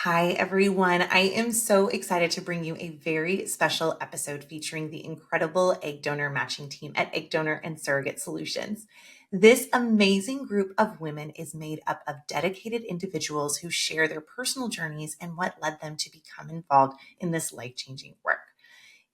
Hi, everyone. I am so excited to bring you a very special episode featuring the incredible egg donor matching team at Egg Donor and Surrogate Solutions. This amazing group of women is made up of dedicated individuals who share their personal journeys and what led them to become involved in this life-changing work.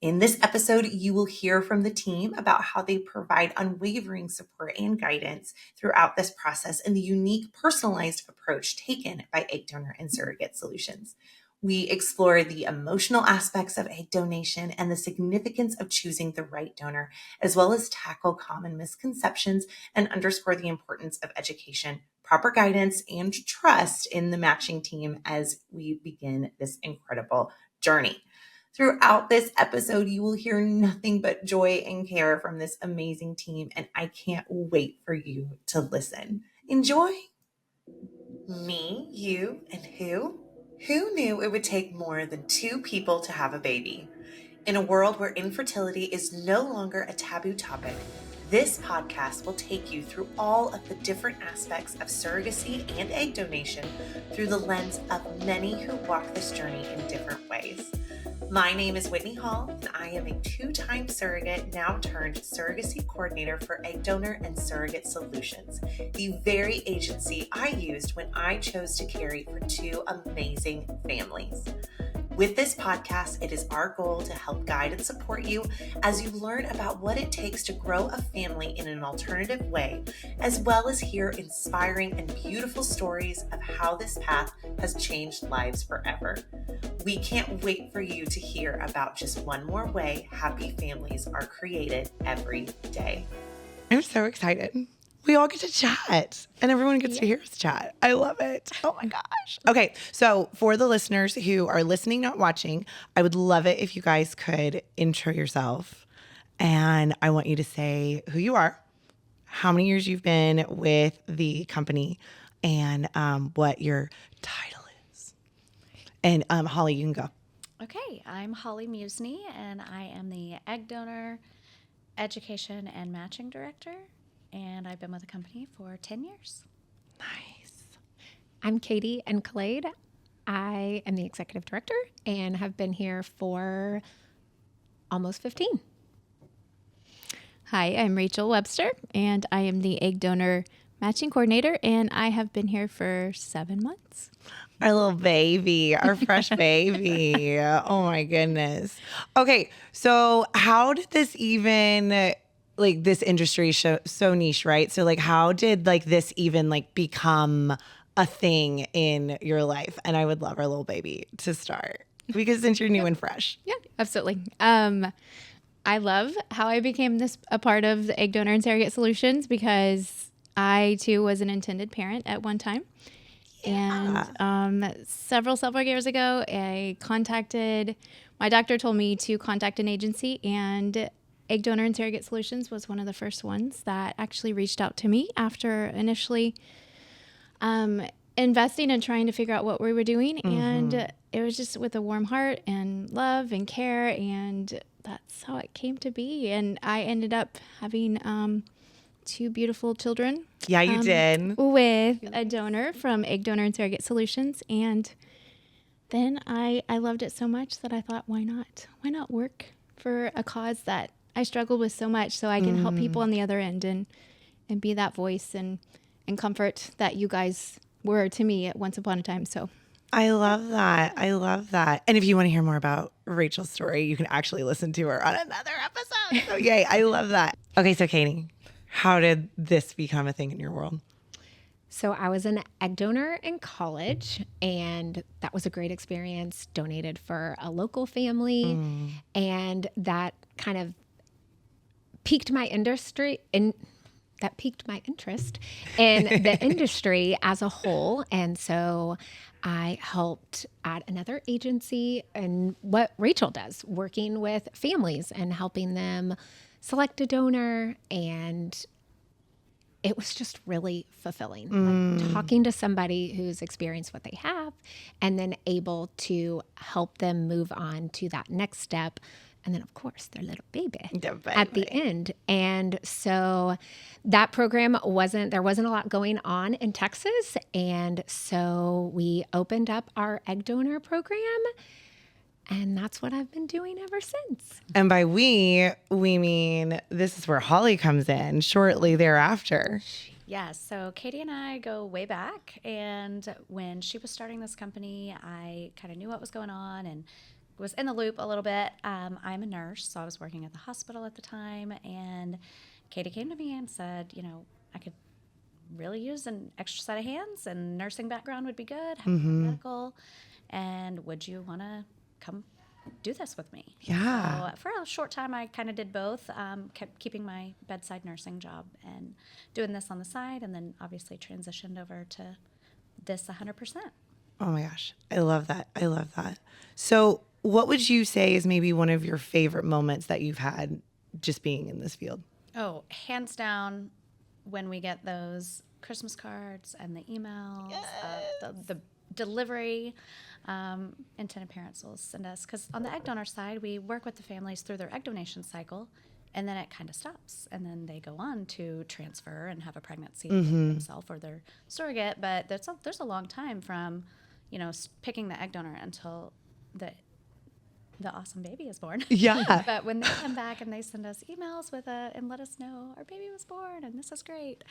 In this episode, you will hear from the team about how they provide unwavering support and guidance throughout this process and the unique personalized approach taken by Egg Donor and Surrogate Solutions. We explore the emotional aspects of egg donation and the significance of choosing the right donor, as well as tackle common misconceptions and underscore the importance of education, proper guidance, and trust in the matching team as we begin this incredible journey. Throughout this episode, you will hear nothing but joy and care from this amazing team, and I can't wait for you to listen. Enjoy. Me, you, and who? Who knew it would take more than two people to have a baby? In a world where infertility is no longer a taboo topic, this podcast will take you through all of the different aspects of surrogacy and egg donation through the lens of many who walk this journey in different ways. My name is Whitney Hall, and I am a two-time surrogate, now turned surrogacy coordinator for Egg Donor and Surrogate Solutions, the very agency I used when I chose to carry for two amazing families. With this podcast, it is our goal to help guide and support you as you learn about what it takes to grow a family in an alternative way, as well as hear inspiring and beautiful stories of how this path has changed lives forever. We can't wait for you to hear about just one more way happy families are created every day. I'm so excited. We all get to chat and everyone gets to hear us chat. I love it. Oh my gosh. Okay. So for the listeners who are listening, not watching, I would love it if you guys could intro yourself. And I want you to say who you are, how many years you've been with the company, and what your title is. And Holly, you can go. Okay. I'm Holly Musney, and I am the Egg Donor Education and Matching Director. And I've been with the company for 10 years. Nice. I'm Katie and Khaled. I am the executive director and have been here for almost 15. Hi, I'm Rachel Webster, and I am the egg donor matching coordinator, and I have been here for 7 months. Our little baby, our fresh baby. Oh my goodness. Okay, so how did this even, like this industry so niche, right? So like how did like this even like become a thing in your life? And I would love our little baby to start because since you're new and fresh. Yeah, absolutely. I love how I became a part of the Egg Donor and Surrogate Solutions because I too was an intended parent at one time. Yeah. And several years ago, my doctor told me to contact an agency, and Egg Donor and Surrogate Solutions was one of the first ones that actually reached out to me after initially investing and trying to figure out what we were doing. Mm-hmm. And it was just with a warm heart and love and care, and that's how it came to be. And I ended up having two beautiful children. Yeah, you did. With a donor from Egg Donor and Surrogate Solutions. And then I loved it so much that I thought, why not? Why not work for a cause that I struggled with so much so I can help people on the other end and be that voice and comfort that you guys were to me at once upon a time. So I love that. I love that. And if you want to hear more about Rachel's story, you can actually listen to her on another episode. So yay, I love that. Okay, so Katie, how did this become a thing in your world? So I was an egg donor in college, and that was a great experience. Donated for a local family, and that kind of piqued my interest in the industry as a whole. And so I helped at another agency and what Rachel does, working with families and helping them select a donor. And it was just really fulfilling. Like talking to somebody who's experienced what they have and then able to help them move on to that next step and then of course their little baby The at the end. And so that program there wasn't a lot going on in Texas. And so we opened up our egg donor program, and that's what I've been doing ever since. And by we mean this is where Holly comes in shortly thereafter. Yes. So Katie and I go way back. And when she was starting this company, I kind of knew what was going on and was in the loop a little bit. I'm a nurse, so I was working at the hospital at the time. And Katie came to me and said, I could really use an extra set of hands, and nursing background would be good, have medical. And would you want to come do this with me? Yeah. So for a short time, I kind of did both, kept keeping my bedside nursing job and doing this on the side, and then obviously transitioned over to this 100%. Oh my gosh. I love that. I love that. So what would you say is maybe one of your favorite moments that you've had just being in this field? Oh, hands down, when we get those Christmas cards and the emails, the delivery, intended parents will send us, because on the egg donor side, we work with the families through their egg donation cycle, and then it kind of stops, and then they go on to transfer and have a pregnancy themselves or their surrogate. But there's a long time from, picking the egg donor until the awesome baby is born. Yeah. But when they come back and they send us emails and let us know our baby was born and this is great,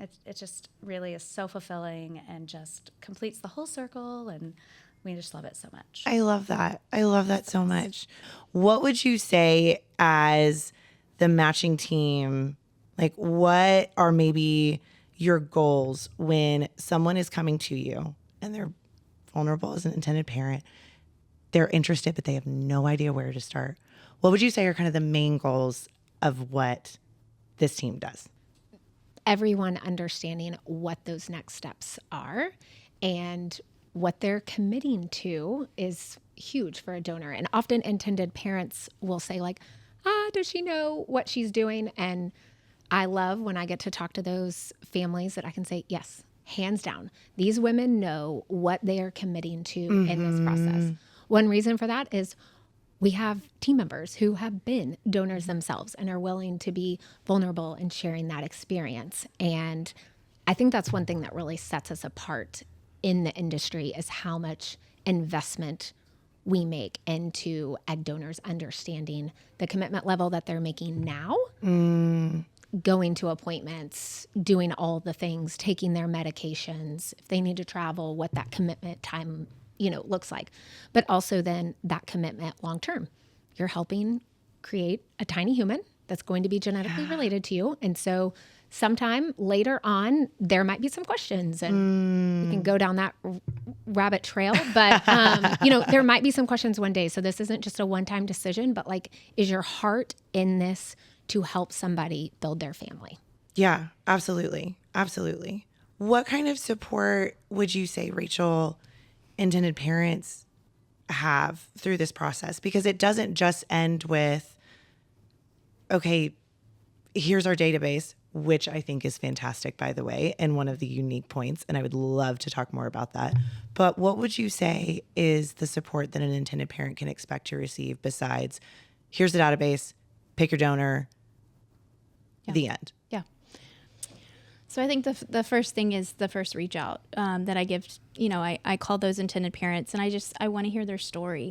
it just really is so fulfilling and just completes the whole circle, and we just love it so much. I love that. I love that so much. What would you say as the matching team, like what are maybe your goals when someone is coming to you and they're vulnerable as an intended parent? They're interested, but they have no idea where to start. What would you say are kind of the main goals of what this team does? Everyone understanding what those next steps are and what they're committing to is huge for a donor. And often intended parents will say like, does she know what she's doing? And I love when I get to talk to those families that I can say, yes, hands down, these women know what they are committing to in this process. One reason for that is we have team members who have been donors themselves and are willing to be vulnerable and sharing that experience. And I think that's one thing that really sets us apart in the industry is how much investment we make into egg donors understanding the commitment level that they're making now, going to appointments, doing all the things, taking their medications, if they need to travel, what that commitment time looks like, but also then that commitment long term. You're helping create a tiny human that's going to be genetically related to you. And so sometime later on, there might be some questions, and we can go down that rabbit trail. But, there might be some questions one day. So this isn't just a one-time decision, but like, is your heart in this to help somebody build their family? Yeah, absolutely. Absolutely. What kind of support would you say, Rachel, intended parents have through this process? Because it doesn't just end with, okay, here's our database, which I think is fantastic, by the way, and one of the unique points. And I would love to talk more about that. But what would you say is the support that an intended parent can expect to receive besides, here's the database, pick your donor, the end? Yeah. So I think the first thing is the first reach out that I give. I call those intended parents, and I want to hear their story.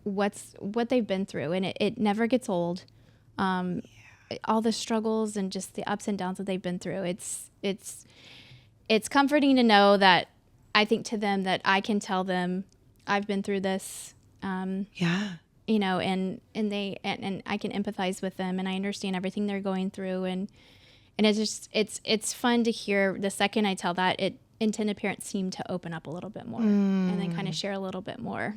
What they've been through, and it never gets old. All the struggles and just the ups and downs that they've been through. It's comforting to know that I think to them that I can tell them I've been through this. And I can empathize with them, and I understand everything they're going through, and it's fun to hear. The second I tell that, intended parents seem to open up a little bit more and then kind of share a little bit more.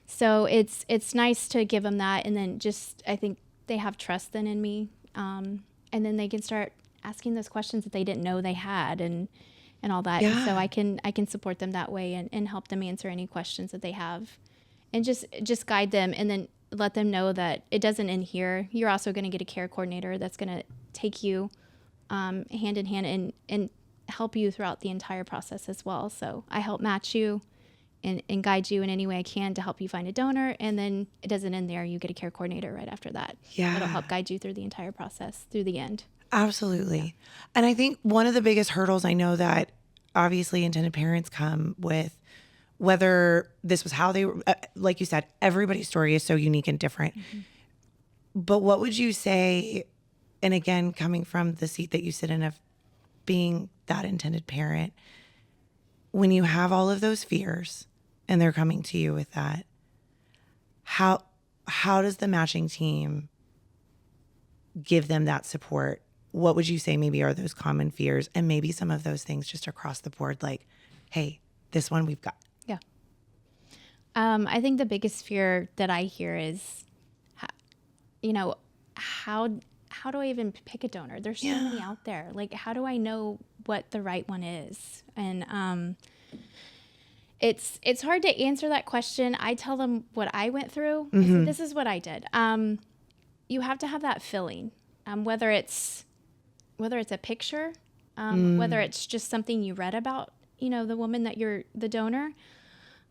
So it's nice to give them that, and then just I think they have trust then in me, and then they can start asking those questions that they didn't know they had, and all that. Yeah. And so I can support them that way and help them answer any questions that they have, and just guide them, and then let them know that it doesn't end here. You're also going to get a care coordinator that's going to take you hand in hand and help you throughout the entire process as well. So I help match you and guide you in any way I can to help you find a donor. And then it doesn't end there. You get a care coordinator right after that. Yeah. It'll help guide you through the entire process, through the end. Absolutely. And I think one of the biggest hurdles I know that obviously intended parents come with, whether this was how they were, like you said, everybody's story is so unique and different. But what would you say, and again, coming from the seat that you sit in of being that intended parent, when you have all of those fears and they're coming to you with that, how does the matching team give them that support? What would you say maybe are those common fears, and maybe some of those things just across the board, like, hey, this one we've got? Yeah. I think the biggest fear that I hear is, how do I even pick a donor? There's so many out there. Like, how do I know what the right one is? And it's hard to answer that question. I tell them what I went through. I said, this is what I did. You have to have that feeling, whether it's a picture, whether it's just something you read about, the woman that you're the donor,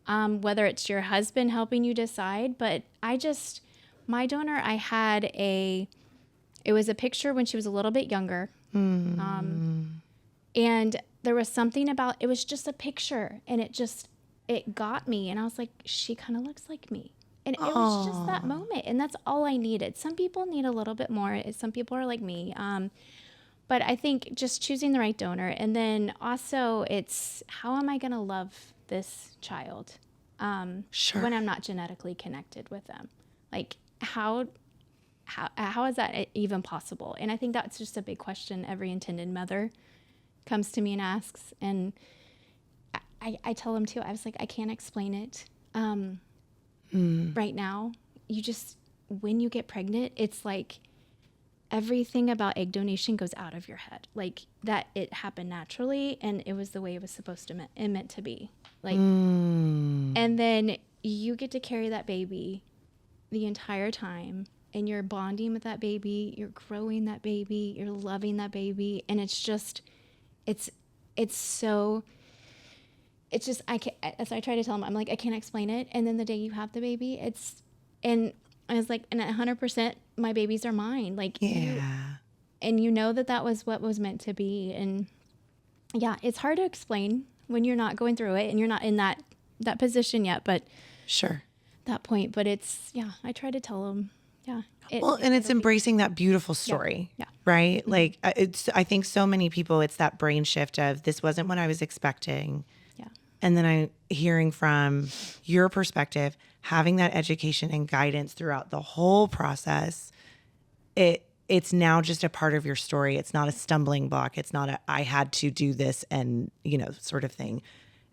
whether it's your husband helping you decide. But my donor, it was a picture when she was a little bit younger. And there was something about, it was just a picture, and it got me. And I was like, she kind of looks like me. And it was just that moment. And that's all I needed. Some people need a little bit more. Some people are like me. But I think just choosing the right donor. And then also it's, how am I going to love this child when I'm not genetically connected with them? Like, how is that even possible? And I think that's just a big question every intended mother comes to me and asks. And I tell them too, I was like, I can't explain it right now. When you get pregnant, it's like everything about egg donation goes out of your head. Like, that it happened naturally, and it was the way it was supposed to meant to be. Like, and then you get to carry that baby the entire time, and you're bonding with that baby, you're growing that baby, you're loving that baby, and it's just I can't, as I try to tell them, I'm like, I can't explain it. And then the day you have the baby, and I was like, and 100% my babies are mine. Like, and that was what was meant to be. And yeah, it's hard to explain when you're not going through it and you're not in that position yet, but that point. But I try to tell them, and it's embracing that beautiful story, right? Like, I think so many people, it's that brain shift of, this wasn't what I was expecting. And then I'm hearing from your perspective, having that education and guidance throughout the whole process. It's now just a part of your story. It's not a stumbling block. It's not I had to do this and, sort of thing.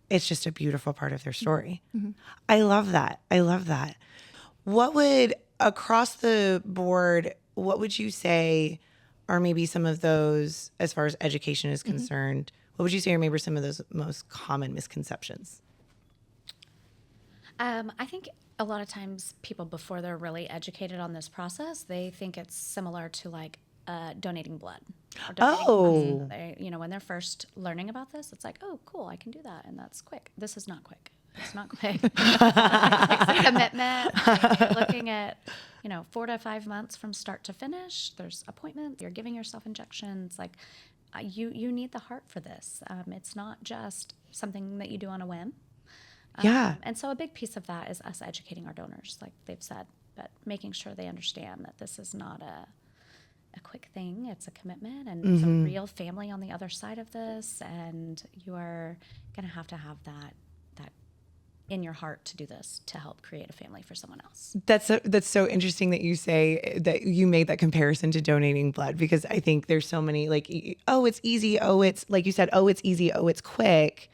It's just a beautiful part of their story. I love that. What would, across the board, what would you say are maybe some of those, as far as education is concerned, what would you say are maybe some of those most common misconceptions? I think a lot of times people, before they're really educated on this process, they think it's similar to like donating blood. Or donating plasma. When they're first learning about this, it's like, oh, cool, I can do that, and that's quick. This is not quick. It's not quick. It's a commitment. Like, you're looking at, 4 to 5 months from start to finish. There's appointments. You're giving yourself injections. Like, you need the heart for this. It's not just something that you do on a whim. And so a big piece of that is us educating our donors, like they've said, but making sure they understand that this is not a quick thing. It's a commitment, and there's a real family on the other side of this, and you are going to have that in your heart to do this, to help create a family for someone else. That's so interesting that you say that you made that comparison to donating blood, because I think there's so many, like, oh, it's easy. Oh, it's, like you said, oh, it's easy. Oh, it's quick.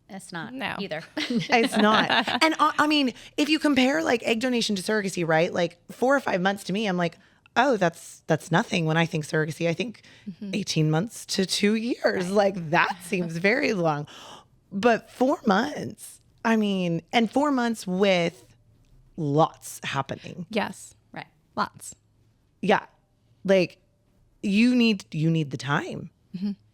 It's not either. It's not. And I mean, if you compare like egg donation to surrogacy, right? Like 4 or 5 months to me, I'm like, oh, that's nothing. When I think surrogacy, I think 18 months to 2 years. Right. Like, that seems very long. But 4 months, I mean, and 4 months with lots happening. Yes. Right. Lots. Yeah. Like, you need the time.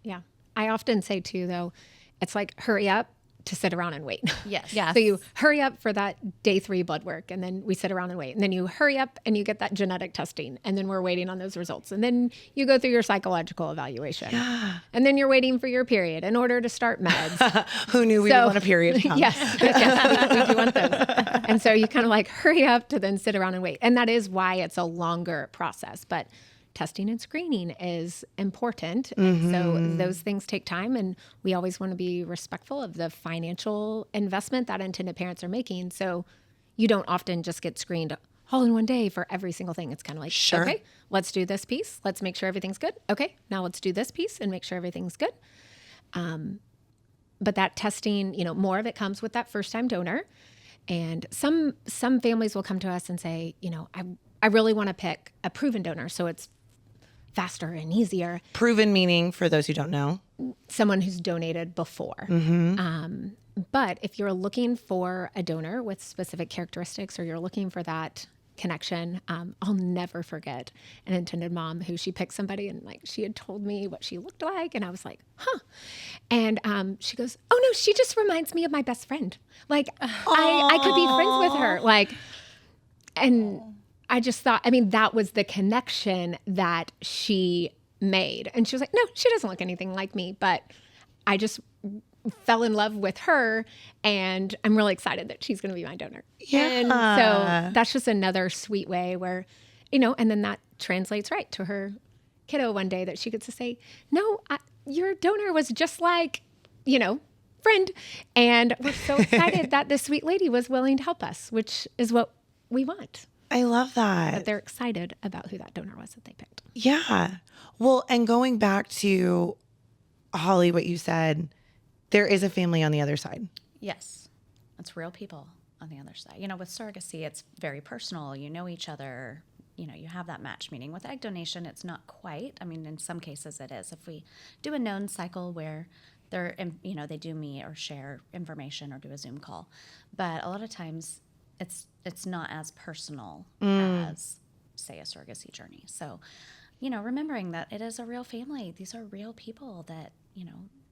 Yeah. I often say too, though, it's like, hurry up, to sit around and wait. Yes. Yes. So you hurry up for that day 3 blood work, and then we sit around and wait. And then you hurry up and you get that genetic testing, and then we're waiting on those results. And then you go through your psychological evaluation. Yeah. And then you're waiting for your period in order to start meds. Who knew we would want a period come? Yes, we do want those. And so you kind of like hurry up to then sit around and wait. And that is why it's a longer process. But testing and screening is important. And so those things take time. And we always want to be respectful of the financial investment that intended parents are making. So you don't often just get screened all in one day for every single thing. It's kind of like, Sure. okay, let's do this piece. Let's make sure everything's good. Okay, now let's do this piece and make sure everything's good. But that testing, more of it comes with that first-time donor. And some families will come to us and say, I really want to pick a proven donor, so it's faster and easier. Proven meaning, for those who don't know. Someone who's donated before. But if you're looking for a donor with specific characteristics, or you're looking for that connection, I'll never forget an intended mom who she picked somebody, and like she had told me what she looked like, and I was like, huh. And she goes, oh no, she just reminds me of my best friend. Like I could be friends with her. Like, and I just thought, that was the connection that she made. And she was like, no, she doesn't look anything like me, but I just fell in love with her, and I'm really excited that she's going to be my donor. Yeah. And so that's just another sweet way where, and then that translates right to her kiddo one day, that she gets to say, no, your donor was just like, friend. And we're so excited that this sweet lady was willing to help us, which is what we want. I love that. That they're excited about who that donor was that they picked. Yeah. Well, and going back to Holly, what you said, there is a family on the other side. Yes. It's real people on the other side. With surrogacy, it's very personal. You know each other. You have that match meeting. With egg donation, it's not quite. In some cases it is. If we do a known cycle where they're, they do meet or share information or do a Zoom call. But a lot of times it's not as personal as, say, a surrogacy journey. So, remembering that it is a real family. These are real people that,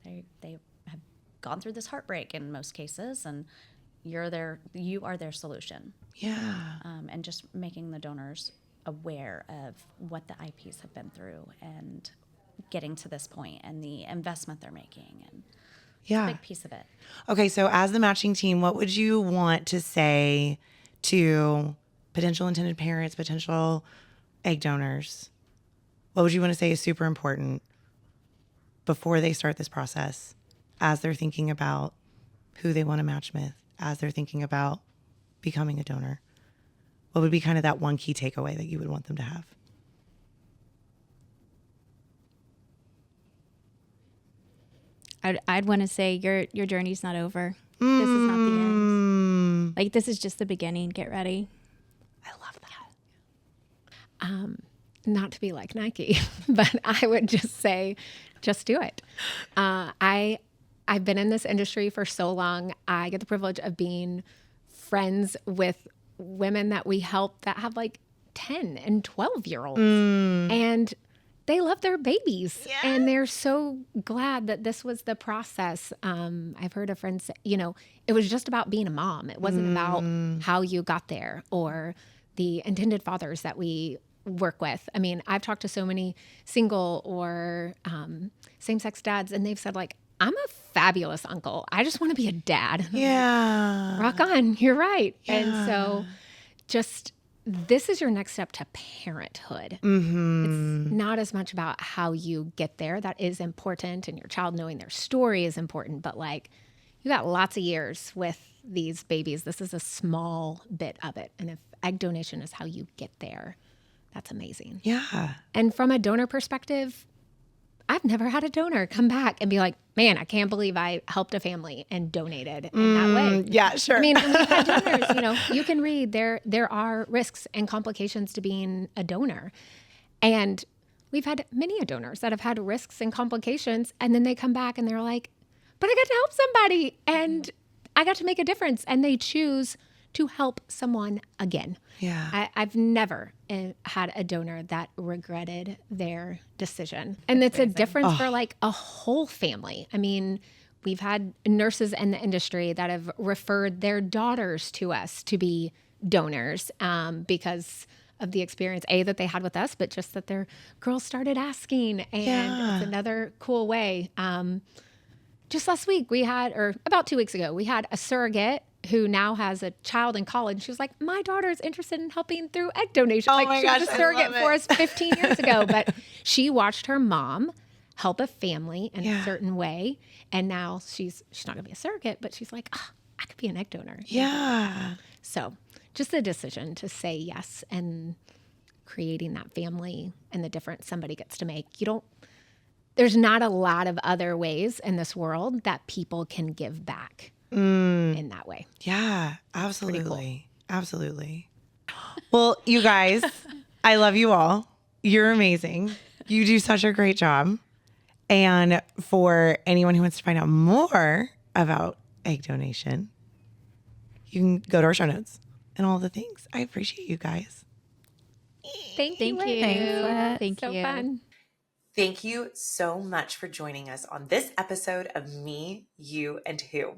they have gone through this heartbreak in most cases, and you are their solution. Yeah. And just making the donors aware of what the IPs have been through and getting to this point and the investment they're making, and Yeah. a big piece of it. Okay, so as the matching team, what would you want to say to potential intended parents, potential egg donors? What would you want to say is super important before they start this process, as they're thinking about who they want to match with, as they're thinking about becoming a donor? What would be kind of that one key takeaway that you would want them to have? I'd want to say your journey's not over. This is not the end. Like, this is just the beginning. Get ready. I love that. Not to be like Nike, but I would just say, just do it. I've been in this industry for so long. I get the privilege of being friends with women that we help that have like 10 and 12-year-olds. And they love their babies. Yeah. And they're so glad that this was the process. I've heard a friend say, it was just about being a mom. It wasn't about how you got there or the intended fathers that we work with. I've talked to so many single or same-sex dads, and they've said, like, I'm a fabulous uncle. I just want to be a dad. Yeah. Rock on. You're right. Yeah. And so just this is your next step to parenthood. Mm-hmm. It's not as much about how you get there. That is important. And your child knowing their story is important. But like, you got lots of years with these babies. This is a small bit of it. And if egg donation is how you get there, that's amazing. Yeah. And from a donor perspective, I've never had a donor come back and be like, man, I can't believe I helped a family and donated in that way. Yeah, sure. We've had donors, you can read there are risks and complications to being a donor. And we've had many donors that have had risks and complications, and then they come back and they're like, but I got to help somebody and I got to make a difference. And they choose to help someone again. Yeah. I've never had a donor that regretted their decision. And it's a difference for like a whole family. we've had nurses in the industry that have referred their daughters to us to be donors because of the experience, that they had with us, but just that their girls started asking. And it's another cool way. Just last week or about 2 weeks ago, we had a surrogate who now has a child in college. She was like, my daughter is interested in helping through egg donation. Oh like my she gosh, was a I surrogate love for it. us 15 years ago, but she watched her mom help a family in a certain way. And now she's not gonna be a surrogate, but she's like, I could be an egg donor. Yeah. So just the decision to say yes and creating that family and the difference somebody gets to make. There's not a lot of other ways in this world that people can give back in that way. Yeah, absolutely. Absolutely. Well, you guys, I love you all. You're amazing. You do such a great job. And for anyone who wants to find out more about egg donation, you can go to our show notes and all the things. I appreciate you guys. Thank you. Thank you. Thank So you. fun. Thank you so much for joining us on this episode of Me, You, and Who.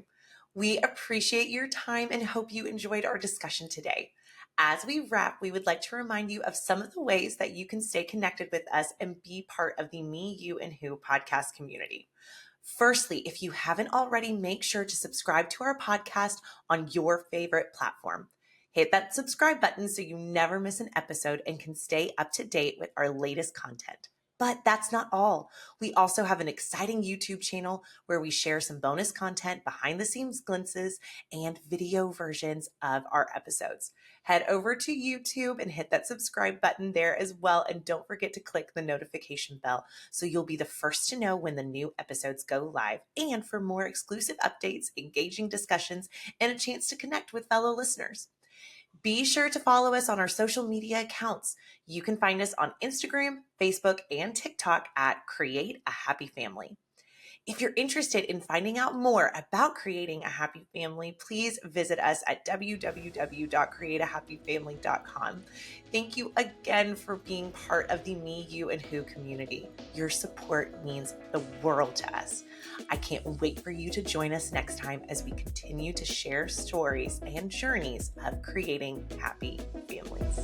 We appreciate your time and hope you enjoyed our discussion today. As we wrap, we would like to remind you of some of the ways that you can stay connected with us and be part of the Me, You, and Who podcast community. Firstly, if you haven't already, make sure to subscribe to our podcast on your favorite platform. Hit that subscribe button so you never miss an episode and can stay up to date with our latest content. But that's not all. We also have an exciting YouTube channel where we share some bonus content, behind the scenes glimpses, and video versions of our episodes. Head over to YouTube and hit that subscribe button there as well. And don't forget to click the notification bell so you'll be the first to know when the new episodes go live. And for more exclusive updates, engaging discussions, and a chance to connect with fellow listeners. Be sure to follow us on our social media accounts. You can find us on Instagram, Facebook, and TikTok at Create a Happy Family. If you're interested in finding out more about creating a happy family, please visit us at www.createahappyfamily.com. Thank you again for being part of the Me, You, and Who community. Your support means the world to us. I can't wait for you to join us next time as we continue to share stories and journeys of creating happy families.